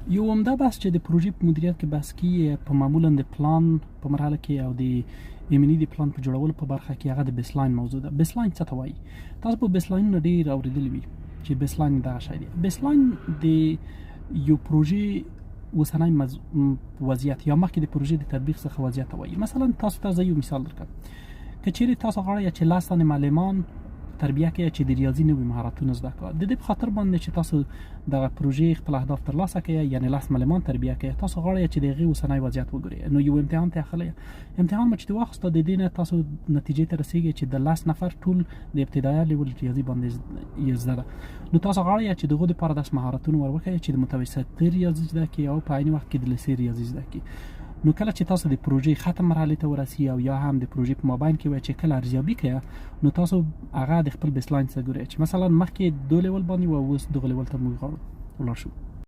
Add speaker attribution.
Speaker 1: یو عمده بحث چې د پروژې په مدیریت کې بحث کیږي په معمولا د پلان په مرحله کې او د ایمني د پلان په جوړولو په برخه کې هغه د بیسلاین موضوع ده. بیسلاین څه ته وایي؟ تاسو په بیسلاین نه ډیر اوریدلی وي چې بیسلاین دغه شی دی. بیسلاین د یو پروژې اوسنی وضعیت یا مخکې د پروژې د تطبیق څخه وضعیت وایي. مثلا تاسو ته زه یو مثال درکړم. که چیرې تاسو غواړئ چې 10 تنه معلمان تربیه کې چې د ریاضي نوې مهارتونه زده کړه، د دې په خاطر باندې چې تاسو دغه پروژې خپل اهداف ترلاسه کړئ، یعنی 10 معلمان تربیه کړئ، تاسو غواړئ چې دغه اوسنی وضعیت وګورئ. نو یو امتحان ته اخلئ، امتحان مچ د واخسته د دې نه تاسو نتیجې ته رسیږئ چې د 10 نفر ټول د ابتدایي لیول ریاضي باندې یې زده ده. نو تاسو غواړئ چې دغه لپاره د مهارتونو ورکړئ چې د متوسط ریاضي زده کړئ او په عین وخت کې د لیسې ریاضي زده کړئ. نو کله چې تاسو د پروژې ختم مرحله ته ورسئ او یا هم د پروژې په مابین کې وای چې کله ارزیابي کړئ، نو تاسو هغه د خپل بیسلاین څخه ګورئ چې مثلا مخکې 2 لیول باندې او اوس 2 لیول ته موږ ولاړ شو.